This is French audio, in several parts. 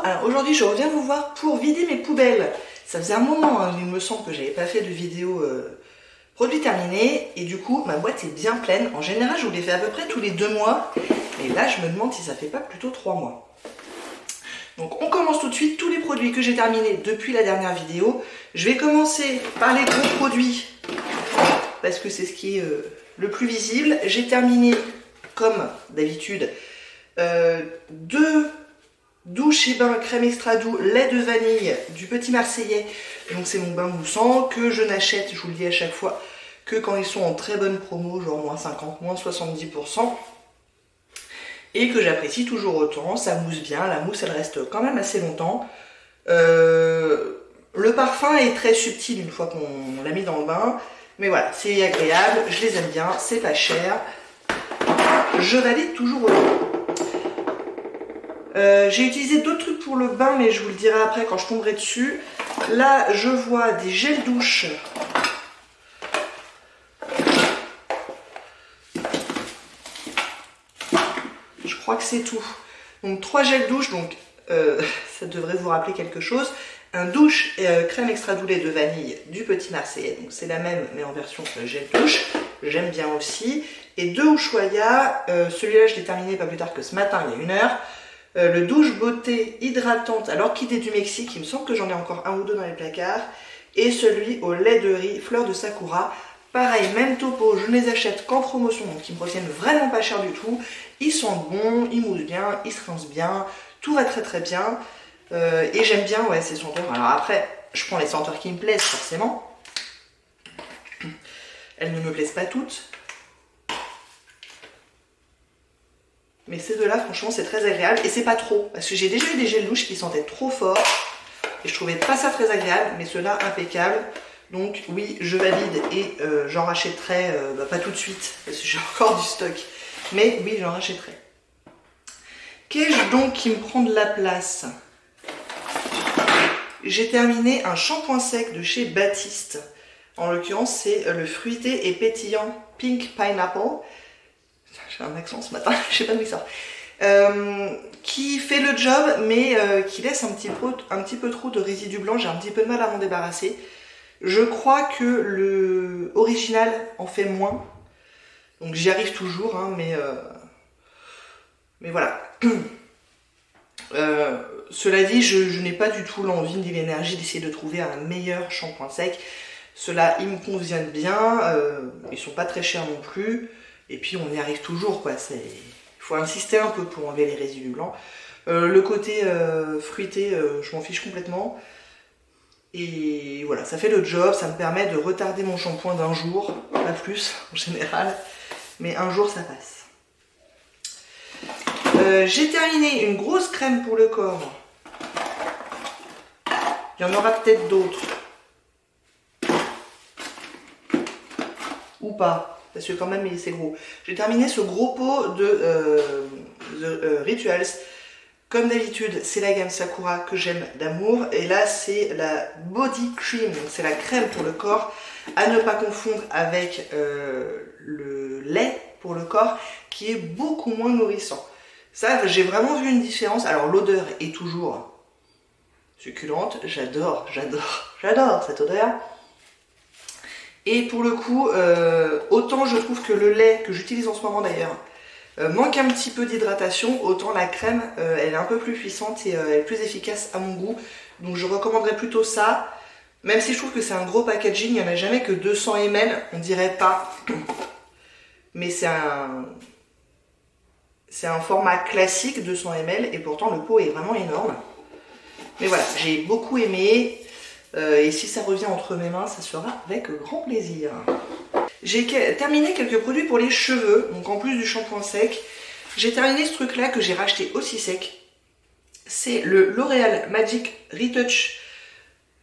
alors aujourd'hui je reviens vous voir pour vider mes poubelles. Ça faisait un moment, hein, il me semble que j'avais pas fait de vidéo produit terminé et du coup ma boîte est bien pleine. En général je vous les fais à peu près tous les 2 mois, mais là je me demande si ça fait pas plutôt 3 mois. Donc on commence tout de suite, tous les produits que j'ai terminés depuis la dernière vidéo. Je vais commencer par les gros produits, parce que c'est ce qui est le plus visible. J'ai terminé, comme d'habitude, 2 douches et bains crème extra doux, lait de vanille du Petit Marseillais. Donc c'est mon bain moussant que je n'achète, je vous le dis à chaque fois, que quand ils sont en très bonne promo, genre moins 50, moins 70%. Et que j'apprécie toujours autant, ça mousse bien, la mousse elle reste quand même assez longtemps. Le parfum est très subtil une fois qu'on l'a mis dans le bain, mais voilà, c'est agréable, je les aime bien, c'est pas cher, je valide toujours autant. J'ai utilisé d'autres trucs pour le bain, mais je vous le dirai après quand je tomberai dessus. Là je vois des gels douche. Je crois que c'est tout. Donc 3 gels douche, donc ça devrait vous rappeler quelque chose. Un douche crème extra doux lait de vanille du Petit Marseillais, donc c'est la même mais en version gel douche. J'aime bien aussi. Et 2 Ushuaïa, celui-là je l'ai terminé pas plus tard que ce matin, il y a 1 heure. Le douche beauté hydratante à l'orchidée du Mexique, il me semble que j'en ai encore 1 ou 2 dans les placards. Et celui au lait de riz fleur de sakura. Pareil, même topo, je ne les achète qu'en promotion, donc ils me reviennent vraiment pas cher du tout. Ils sentent bon, ils moussent bien, ils se rincent bien, tout va très très bien. Et j'aime bien ouais, ces senteurs. Alors après, je prends les senteurs qui me plaisent forcément. Elles ne me plaisent pas toutes. Mais ces deux-là, franchement, c'est très agréable. Et c'est pas trop, parce que j'ai déjà eu des gels douche qui sentaient trop fort. Et je trouvais pas ça très agréable, mais ceux-là, impeccables. Donc oui, je valide et j'en rachèterai, pas tout de suite, parce que j'ai encore du stock. Mais oui, j'en rachèterai. Qu'ai-je donc qui me prend de la place? J'ai terminé un shampoing sec de chez Baptiste. En l'occurrence, c'est le fruité et pétillant Pink Pineapple. J'ai un accent ce matin, je sais pas d'où il sort. Qui fait le job, mais qui laisse un petit peu trop de résidus blancs. J'ai un petit peu de mal à m'en débarrasser. Je crois que le original en fait moins. Donc j'y arrive toujours, hein, mais voilà. Cela dit, je n'ai pas du tout l'envie ni l'énergie d'essayer de trouver un meilleur shampoing sec. Ceux-là, ils me conviennent bien, ils sont pas très chers non plus. Et puis on y arrive toujours, quoi. Il faut insister un peu pour enlever les résidus blancs. Le côté fruité, je m'en fiche complètement. Et voilà, ça fait le job, ça me permet de retarder mon shampoing d'1 jour, pas plus en général, mais 1 jour ça passe. J'ai terminé une grosse crème pour le corps. Il y en aura peut-être d'autres. Ou pas, parce que quand même c'est gros. J'ai terminé ce gros pot de The Rituals. Comme d'habitude, c'est la gamme Sakura que j'aime d'amour. Et là, c'est la Body Cream. C'est la crème pour le corps. À ne pas confondre avec le lait pour le corps, qui est beaucoup moins nourrissant. Ça, j'ai vraiment vu une différence. Alors, l'odeur est toujours succulente. J'adore cette odeur. Et pour le coup, autant je trouve que le lait, que j'utilise en ce moment d'ailleurs, manque un petit peu d'hydratation, autant la crème, elle est un peu plus puissante et elle est plus efficace à mon goût. Donc je recommanderais plutôt ça, même si je trouve que c'est un gros packaging, il n'y en a jamais que 200 ml, on dirait pas. Mais c'est un format classique, 200 ml, et pourtant le pot est vraiment énorme. Mais voilà, j'ai beaucoup aimé, et si ça revient entre mes mains, ça sera avec grand plaisir. J'ai terminé quelques produits pour les cheveux, donc en plus du shampoing sec, j'ai terminé ce truc là que j'ai racheté aussi sec. C'est le L'Oréal Magic Retouch.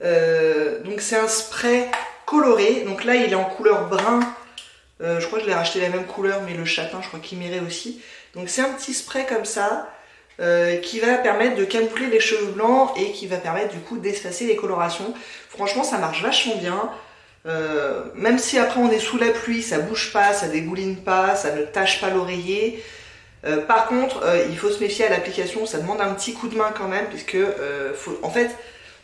Donc c'est un spray coloré, donc là il est en couleur brun. Je crois que je l'ai racheté la même couleur, mais le châtain je crois qu'il m'irait aussi. Donc c'est un petit spray comme ça, qui va permettre de camoufler les cheveux blancs et qui va permettre du coup d'espacer les colorations. Franchement ça marche vachement bien. Même si après on est sous la pluie, ça bouge pas, ça dégouline pas, ça ne tache pas l'oreiller. Par contre, il faut se méfier à l'application, ça demande un petit coup de main quand même, puisque en fait,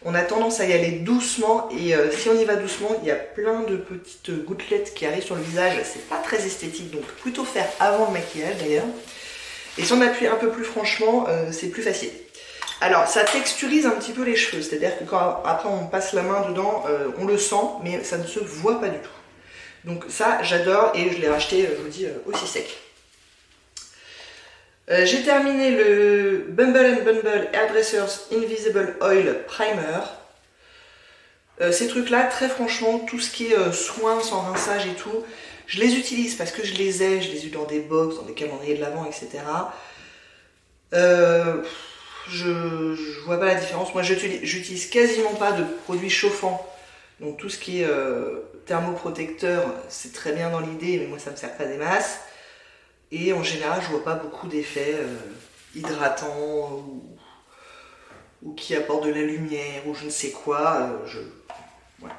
on a tendance à y aller doucement, et si on y va doucement, il y a plein de petites gouttelettes qui arrivent sur le visage, c'est pas très esthétique, donc plutôt faire avant le maquillage d'ailleurs. Et si on appuie un peu plus franchement, c'est plus facile. Alors, ça texturise un petit peu les cheveux, c'est-à-dire que quand après on passe la main dedans, on le sent, mais ça ne se voit pas du tout. Donc ça, j'adore, et je l'ai racheté, je vous dis, aussi sec. J'ai terminé le Bumble & Bumble Hairdressers Invisible Oil Primer. Ces trucs-là, très franchement, tout ce qui est soins sans rinçage et tout, je les utilise parce que je les ai eu dans des box, dans des calendriers de l'Avent, etc. Je vois pas la différence. Moi, j'utilise quasiment pas de produits chauffants. Donc tout ce qui est thermoprotecteur, c'est très bien dans l'idée, mais moi ça me sert pas des masses. Et en général, je vois pas beaucoup d'effets hydratants ou qui apportent de la lumière ou je ne sais quoi. Voilà.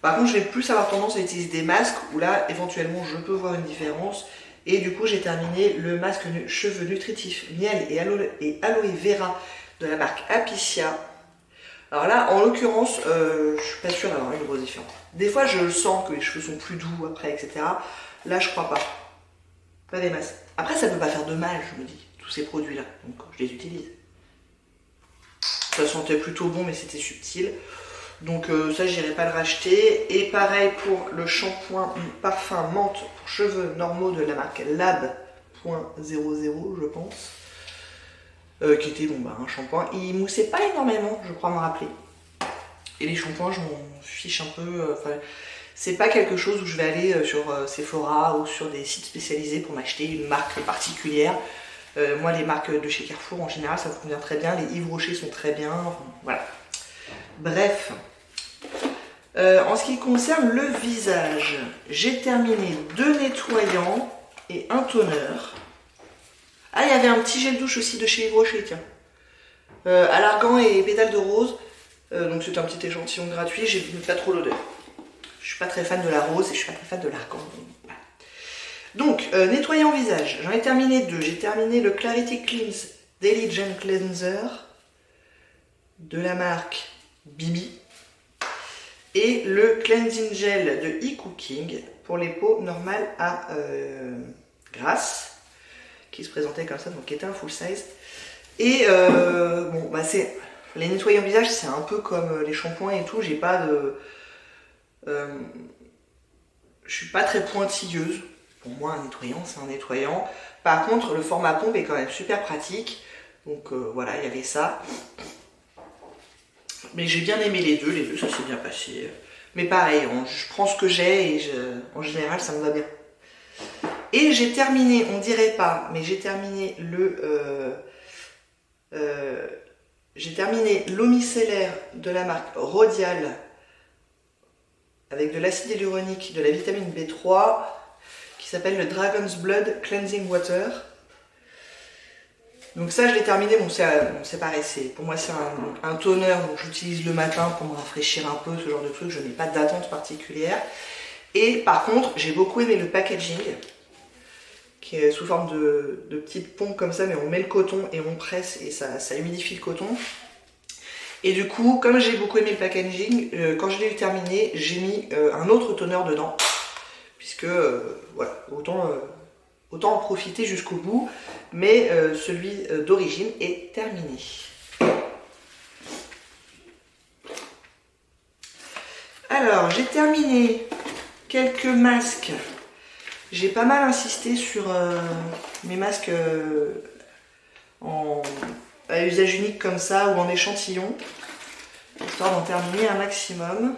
Par contre, je vais plus avoir tendance à utiliser des masques où là, éventuellement, je peux voir une différence. Et du coup, j'ai terminé le masque cheveux nutritif miel et aloe vera de la marque Apicia. Alors là, en l'occurrence, je suis pas sûre d'avoir une grosse différence. Des fois, je sens que les cheveux sont plus doux après, etc. Là, je crois pas. Pas des masses. Après, ça peut pas faire de mal, je me dis, tous ces produits-là. Donc, je les utilise. Ça sentait plutôt bon, mais c'était subtil. Donc, ça, j'irai pas le racheter. Et pareil pour le shampoing parfum menthe pour cheveux normaux de la marque Lab.00, je pense. Qui était bon, un shampoing. Il moussait pas énormément, je crois me rappeler. Et les shampoings, je m'en fiche un peu. C'est pas quelque chose où je vais aller sur Sephora ou sur des sites spécialisés pour m'acheter une marque particulière. Moi, les marques de chez Carrefour, en général, ça me convient très bien. Les Yves Rocher sont très bien. Enfin, voilà. Bref. En ce qui concerne le visage, j'ai terminé 2 nettoyants et un toner. Ah, il y avait un petit gel douche aussi de chez Yves Rocher, tiens. À l'argan et pétales de rose. Donc c'est un petit échantillon gratuit, j'ai pas trop l'odeur. Je suis pas très fan de la rose et je suis pas très fan de l'argan. Donc, nettoyant visage, j'en ai terminé 2. J'ai terminé le Clarity Cleanse Daily Gel Cleanser de la marque Bibi. Et le Cleansing Gel de e-Cooking pour les peaux normales à grasse, qui se présentait comme ça, donc qui était un full size. Et bon, bah c'est les nettoyants visage, c'est un peu comme les shampoings et tout. J'ai pas de, je suis pas très pointilleuse. Pour moi, un nettoyant, c'est un nettoyant. Par contre, le format pompe est quand même super pratique. Donc voilà, il y avait ça. Mais j'ai bien aimé les deux ça s'est bien passé. Mais pareil, je prends ce que j'ai et en général ça me va bien. Et j'ai terminé, on dirait pas, mais j'ai terminé j'ai terminé l'eau micellaire de la marque Rodial avec de l'acide hyaluronique, de la vitamine B3 qui s'appelle le Dragon's Blood Cleansing Water. Donc ça je l'ai terminé, bon c'est pareil, pour moi c'est un toner, donc j'utilise le matin pour me rafraîchir un peu, ce genre de truc, je n'ai pas d'attente particulière. Et par contre j'ai beaucoup aimé le packaging, qui est sous forme de petites pompes comme ça, mais on met le coton et on presse et ça humidifie le coton. Et du coup, comme j'ai beaucoup aimé le packaging, quand je l'ai terminé, j'ai mis un autre toner dedans, puisque voilà, autant en profiter jusqu'au bout, mais celui d'origine est terminé. Alors, j'ai terminé quelques masques. J'ai pas mal insisté sur mes masques à usage unique comme ça ou en échantillon, histoire d'en terminer un maximum.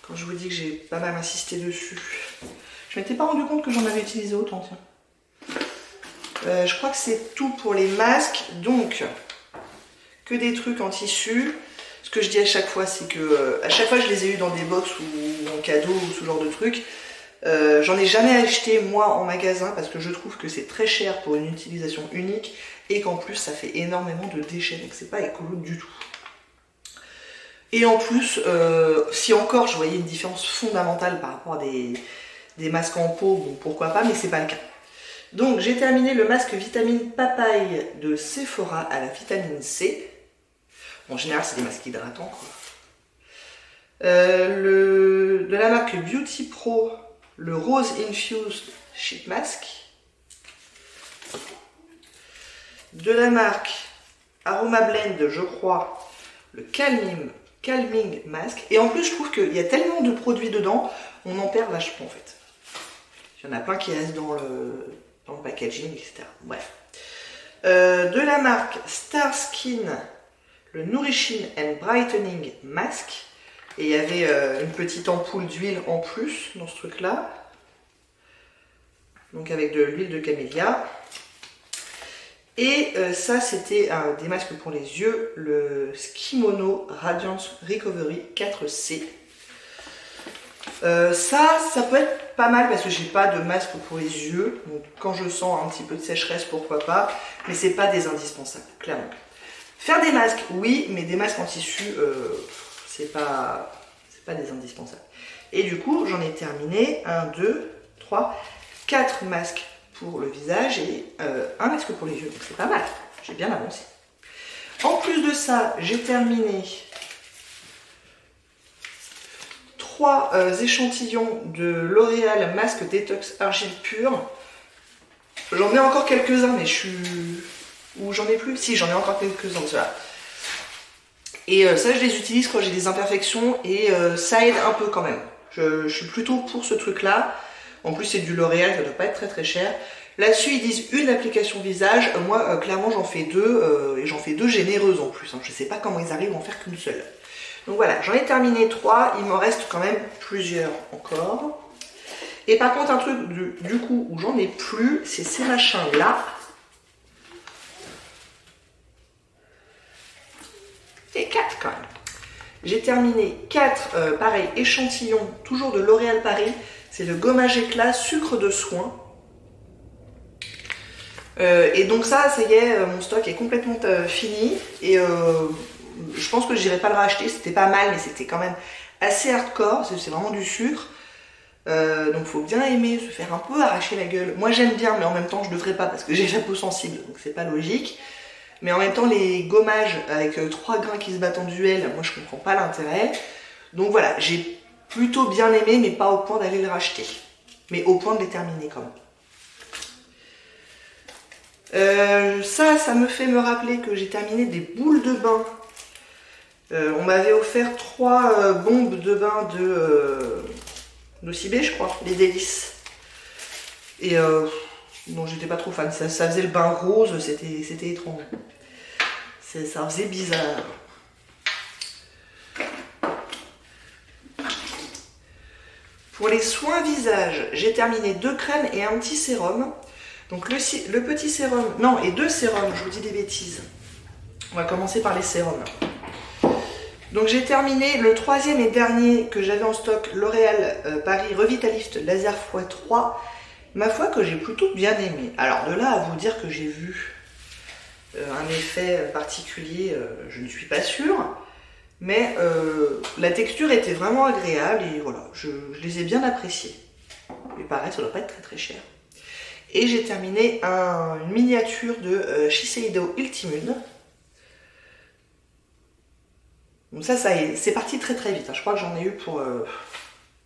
Quand je vous dis que j'ai pas mal insisté dessus, je m'étais pas rendu compte que j'en avais utilisé autant, tiens. Je crois que c'est tout pour les masques, donc que des trucs en tissu. Ce que je dis à chaque fois, c'est que à chaque fois je les ai eu dans des box ou en cadeau ou ce genre de trucs. J'en ai jamais acheté moi en magasin parce que je trouve que c'est très cher pour une utilisation unique et qu'en plus ça fait énormément de déchets, donc c'est pas écolo du tout. Et en plus, si encore je voyais une différence fondamentale par rapport à des masques en peau, bon pourquoi pas, mais c'est pas le cas. Donc j'ai terminé le masque vitamine papaye de Sephora à la vitamine C. En général c'est des masques hydratants quoi. De la marque Beauty Pro, le Rose Infused Sheet Mask. De la marque Aroma Blend, je crois, le Calming Mask. Et en plus je trouve qu'il y a tellement de produits dedans, on en perd vachement en fait. Il y en a plein qui restent dans le packaging, etc. Bref. De la marque Star Skin, le Nourishing and Brightening Mask. Et il y avait une petite ampoule d'huile en plus dans ce truc là. Donc avec de l'huile de camélia. Et ça c'était des masques pour les yeux, le Skimono Radiance Recovery 4C. Ça peut être pas mal parce que j'ai pas de masque pour les yeux. Donc quand je sens un petit peu de sécheresse, pourquoi pas. Mais c'est pas des indispensables, clairement. Faire des masques, oui, mais des masques en tissu, c'est pas des indispensables. Et du coup, j'en ai terminé 1, 2, 3, 4 masques pour le visage et un masque pour les yeux. Donc c'est pas mal, j'ai bien avancé. En plus de ça, j'ai terminé 3 échantillons de L'Oréal Masque Détox Argile Pure. J'en ai encore quelques-uns, mais je suis... Ou j'en ai plus? Si, j'en ai encore quelques-uns, voilà. Et ça, je les utilise quand j'ai des imperfections et ça aide un peu quand même. Je suis plutôt pour ce truc-là. En plus, c'est du L'Oréal, ça ne doit pas être très très cher. Là-dessus, ils disent une application visage. Moi, clairement, j'en fais 2 et j'en fais 2 généreuses en plus. Hein. Je ne sais pas comment ils arrivent à en faire qu'une seule. Donc voilà, j'en ai terminé 3. Il m'en reste quand même plusieurs encore. Et par contre, un truc du coup où j'en ai plus, c'est ces machins-là. Et 4 quand même. J'ai terminé 4 pareil échantillons, toujours de L'Oréal Paris. C'est le gommage éclat sucre de soin. Et donc ça y est, mon stock est complètement fini. Et je pense que j'irai pas le racheter. C'était pas mal, mais c'était quand même assez hardcore. C'est vraiment du sucre. Donc faut bien aimer se faire un peu arracher la gueule. Moi j'aime bien, mais en même temps je devrais pas parce que j'ai la peau sensible, donc c'est pas logique. Mais en même temps les gommages avec 3 grains qui se battent en duel, moi je comprends pas l'intérêt. Donc voilà, j'ai plutôt bien aimé, mais pas au point d'aller le racheter. Mais au point de les terminer quand même. Ça me fait me rappeler que j'ai terminé des boules de bain. On m'avait offert 3 bombes de bain de Cibé, je crois, les délices. Et bon, j'étais pas trop fan. Ça faisait le bain rose, c'était étrange. Ça faisait bizarre. Pour les soins visage, j'ai terminé 2 crèmes et un petit sérum. Donc le petit sérum, non, et 2 sérums, je vous dis des bêtises. On va commencer par les sérums. Donc j'ai terminé le 3e et dernier que j'avais en stock, L'Oréal Paris Revitalift Laser x3. Ma foi que j'ai plutôt bien aimé. Alors de là à vous dire que j'ai vu un effet particulier, je ne suis pas sûre. Mais la texture était vraiment agréable et voilà, je les ai bien appréciés. Et pareil, ça doit pas être très très cher. Et j'ai terminé une miniature de Shiseido Ultimune. Donc ça c'est parti très très vite. Hein. Je crois que j'en ai eu pour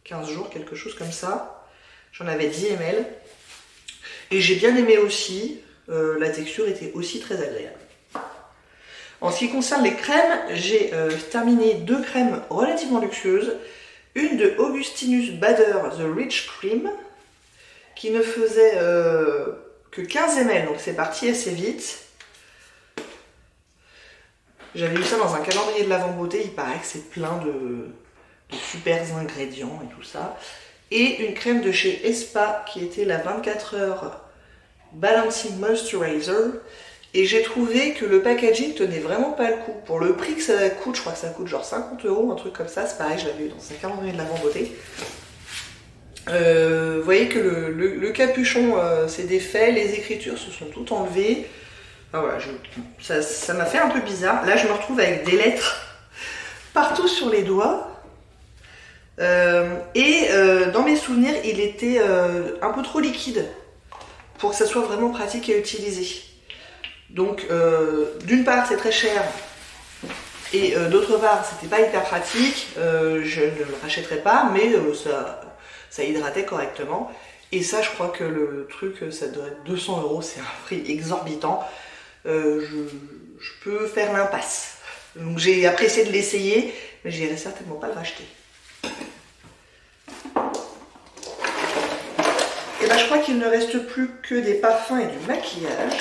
15 jours, quelque chose comme ça. J'en avais 10 ml. Et j'ai bien aimé aussi. La texture était aussi très agréable. En ce qui concerne les crèmes, j'ai terminé 2 crèmes relativement luxueuses. Une de Augustinus Bader The Rich Cream, qui ne faisait que 15 ml, donc c'est parti assez vite. J'avais lu ça dans un calendrier de l'Avent Beauté, il paraît que c'est plein de super ingrédients et tout ça. Et une crème de chez Espa, qui était la 24 heures Balancing Moisturizer. Et j'ai trouvé que le packaging tenait vraiment pas le coup. Pour le prix que ça coûte, je crois que ça coûte genre 50 €, un truc comme ça. C'est pareil, je l'avais eu dans un calendrier de l'Avent Beauté. Vous voyez que le capuchon s'est défait, les écritures se sont toutes enlevées. Enfin, voilà, ça m'a fait un peu bizarre. Là, je me retrouve avec des lettres partout sur les doigts. Dans mes souvenirs, il était un peu trop liquide pour que ça soit vraiment pratique à utiliser. Donc d'une part c'est très cher et d'autre part c'était pas hyper pratique, je ne le rachèterai pas, mais ça hydratait correctement. Et ça je crois que le truc ça doit être 200 €, c'est un prix exorbitant. Je peux faire l'impasse. Donc j'ai apprécié de l'essayer, mais j'irai certainement pas le racheter. Et là je crois qu'il ne reste plus que des parfums et du maquillage.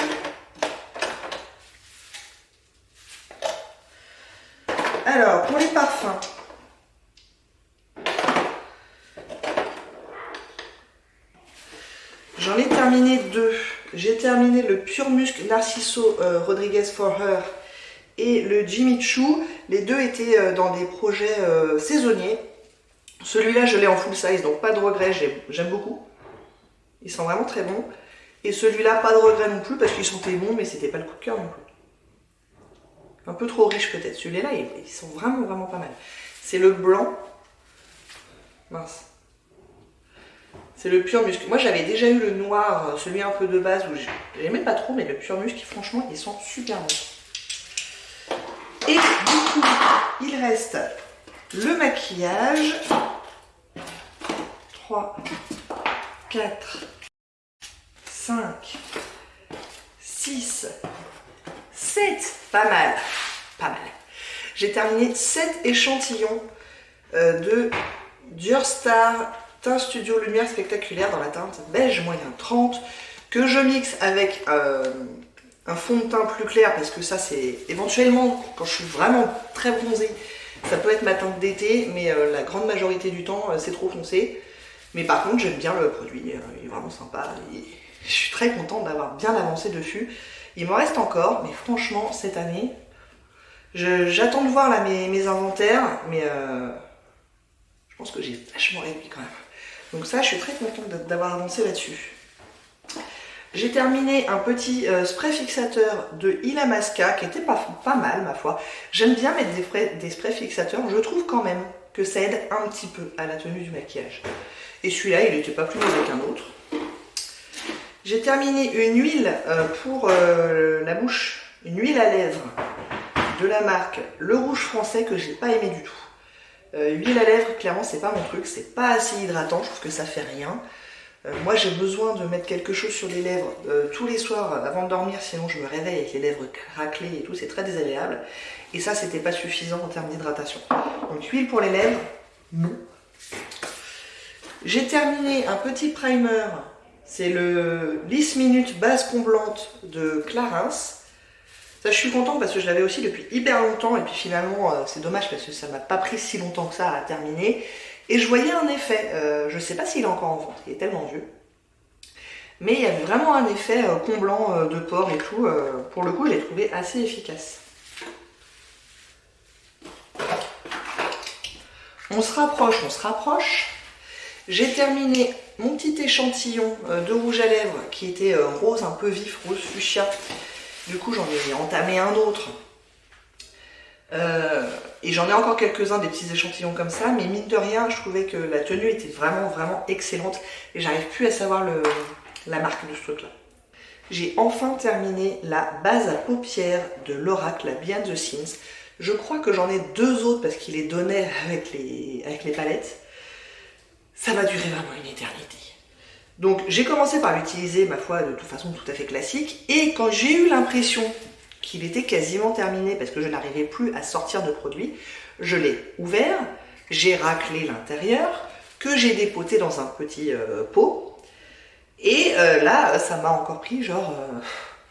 Alors, pour les parfums, j'en ai terminé 2. J'ai terminé le Pure Musk Narciso Rodriguez For Her et le Jimmy Choo. Les deux étaient dans des projets saisonniers. Celui-là, je l'ai en full size, donc pas de regret, j'aime beaucoup. Ils sont vraiment très bons. Et celui-là, pas de regret non plus, parce qu'ils sentaient bons, mais c'était pas le coup de cœur non plus. Un peu trop riche peut-être. Celui-là, ils sont vraiment, vraiment pas mal. C'est le blanc. Mince. C'est le Pure Musk. Moi, j'avais déjà eu le noir, celui un peu de base, où j'aimais pas trop, mais le Pure Musk, franchement, ils sont super bons. Et du coup, il reste le maquillage. 3, 4, 5, 6, 7. Pas mal. Pas mal. J'ai terminé 7 échantillons de Dior Star Teint Studio Lumière Spectaculaire dans la teinte beige moyen 30 que je mixe avec un fond de teint plus clair parce que ça c'est éventuellement quand je suis vraiment très bronzée ça peut être ma teinte d'été mais la grande majorité du temps c'est trop foncé, mais par contre j'aime bien le produit, il est vraiment sympa et je suis très contente d'avoir bien avancé dessus. Il m'en reste encore mais franchement cette année j'attends de voir là mes inventaires, mais je pense que j'ai vachement réduit quand même. Donc ça, je suis très contente d'avoir avancé là-dessus. J'ai terminé un petit spray fixateur de Illamasqua qui était pas mal, ma foi. J'aime bien mettre des sprays fixateurs. Je trouve quand même que ça aide un petit peu à la tenue du maquillage. Et celui-là, il n'était pas plus mauvais qu'un autre. J'ai terminé une huile pour la bouche, une huile à lèvres de la marque Le Rouge Français que j'ai pas aimé du tout. Huile à lèvres, clairement, c'est pas mon truc, c'est pas assez hydratant, je trouve que ça fait rien. Moi, j'ai besoin de mettre quelque chose sur les lèvres tous les soirs avant de dormir, sinon je me réveille avec les lèvres craquelées et tout, c'est très désagréable. Et ça, c'était pas suffisant en termes d'hydratation. Donc, huile pour les lèvres, non. J'ai terminé un petit primer, c'est le 10 minutes base comblante de Clarins. Ça, je suis contente parce que je l'avais aussi depuis hyper longtemps et puis finalement c'est dommage parce que ça m'a pas pris si longtemps que ça à terminer. Et je voyais un effet, je sais pas s'il est encore en vente, il est tellement vieux. Mais il y avait vraiment un effet comblant de pores et tout, pour le coup je l'ai trouvé assez efficace. On se rapproche, on se rapproche. J'ai terminé mon petit échantillon de rouge à lèvres qui était rose un peu vif, rose fuchsia. Du coup, j'en ai entamé un autre. Et j'en ai encore quelques-uns, des petits échantillons comme ça. Mais mine de rien, je trouvais que la tenue était vraiment, vraiment excellente. Et j'arrive plus à savoir la marque de ce truc-là. J'ai enfin terminé la base à paupières de Lorac, la Behind the Scenes. Je crois que j'en ai 2 autres parce qu'il les donnait avec les palettes. Ça va durer vraiment une éternité. Donc j'ai commencé par l'utiliser, ma foi, de toute façon tout à fait classique. Et quand j'ai eu l'impression qu'il était quasiment terminé, parce que je n'arrivais plus à sortir de produit, je l'ai ouvert, j'ai raclé l'intérieur, que j'ai dépoté dans un petit pot. Et là, ça m'a encore pris genre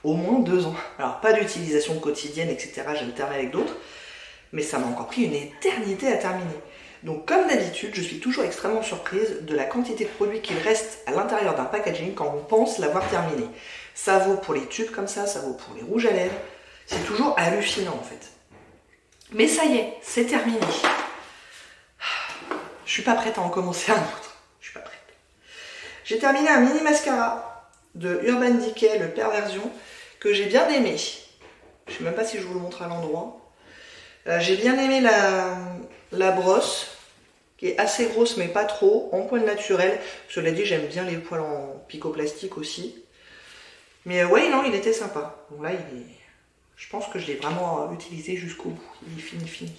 au moins 2 ans. Alors pas d'utilisation quotidienne, etc. J'alterne avec d'autres. Mais ça m'a encore pris une éternité à terminer. Donc comme d'habitude, je suis toujours extrêmement surprise de la quantité de produits qu'il reste à l'intérieur d'un packaging quand on pense l'avoir terminé. Ça vaut pour les tubes comme ça vaut pour les rouges à lèvres. C'est toujours hallucinant en fait. Mais ça y est, c'est terminé. Je suis pas prête à en commencer un autre. Je suis pas prête. J'ai terminé un mini mascara de Urban Decay, le Perversion, que j'ai bien aimé. Je sais même pas si je vous le montre à l'endroit. J'ai bien aimé la brosse, qui est assez grosse mais pas trop, en poil naturel. Cela dit, j'aime bien les poils en picoplastique aussi. Mais ouais, non, il était sympa. Bon là, je pense que je l'ai vraiment utilisé jusqu'au bout. Il est fini.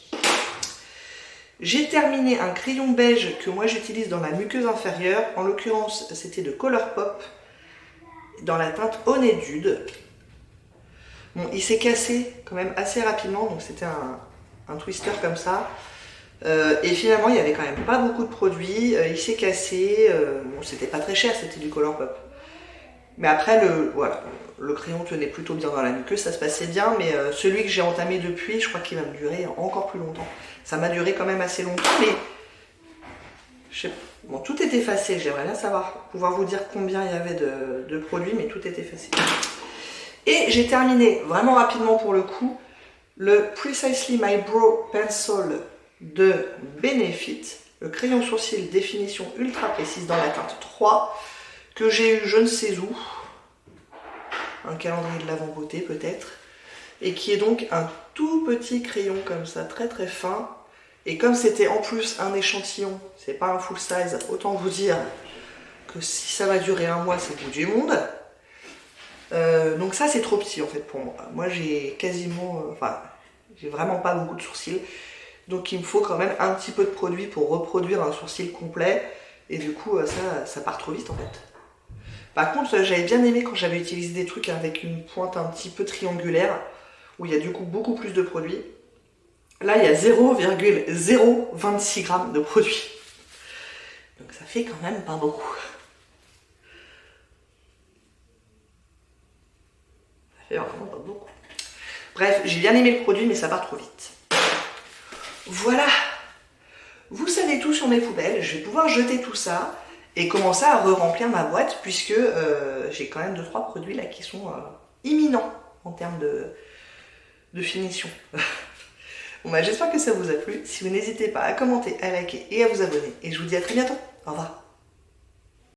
J'ai terminé un crayon beige que moi j'utilise dans la muqueuse inférieure. En l'occurrence, c'était de Colourpop dans la teinte Honeydew. Bon, il s'est cassé quand même assez rapidement, donc c'était un twister comme ça. Et finalement, il n'y avait quand même pas beaucoup de produits. Il s'est cassé. Bon, c'était pas très cher, c'était du Colourpop. Mais après, voilà, le crayon tenait plutôt bien dans la muqueuse, ça se passait bien. Mais celui que j'ai entamé depuis, je crois qu'il va me durer encore plus longtemps. Ça m'a duré quand même assez longtemps, mais je sais pas. Bon, tout est effacé. J'aimerais bien pouvoir vous dire combien il y avait de produits, mais tout est effacé. Et j'ai terminé vraiment rapidement pour le coup le Precisely My Brow Pencil de Benefit, le crayon sourcil définition ultra précise dans la teinte 3 que j'ai eu je ne sais où, un calendrier de l'Avent beauté peut-être, et qui est donc un tout petit crayon comme ça, très très fin. Et comme c'était en plus un échantillon, c'est pas un full size, autant vous dire que si ça va durer un mois, c'est le bout du monde. Donc ça c'est trop petit en fait pour moi. Moi j'ai quasiment, j'ai vraiment pas beaucoup de sourcils. Donc il me faut quand même un petit peu de produit pour reproduire un sourcil complet. Et du coup ça part trop vite en fait. Par contre j'avais bien aimé quand j'avais utilisé des trucs avec une pointe un petit peu triangulaire, où il y a du coup beaucoup plus de produits. Là il y a 0,026 g de produit. Donc ça fait quand même pas beaucoup. Ça fait vraiment pas beaucoup. Bref, j'ai bien aimé le produit, mais ça part trop vite. Voilà. Vous savez tout sur mes poubelles. Je vais pouvoir jeter tout ça et commencer à re-remplir ma boîte, puisque j'ai quand même 2-3 produits là qui sont imminents en termes de finition. Bon bah j'espère que ça vous a plu. Si vous n'hésitez pas à commenter, à liker et à vous abonner. Et je vous dis à très bientôt. Au revoir.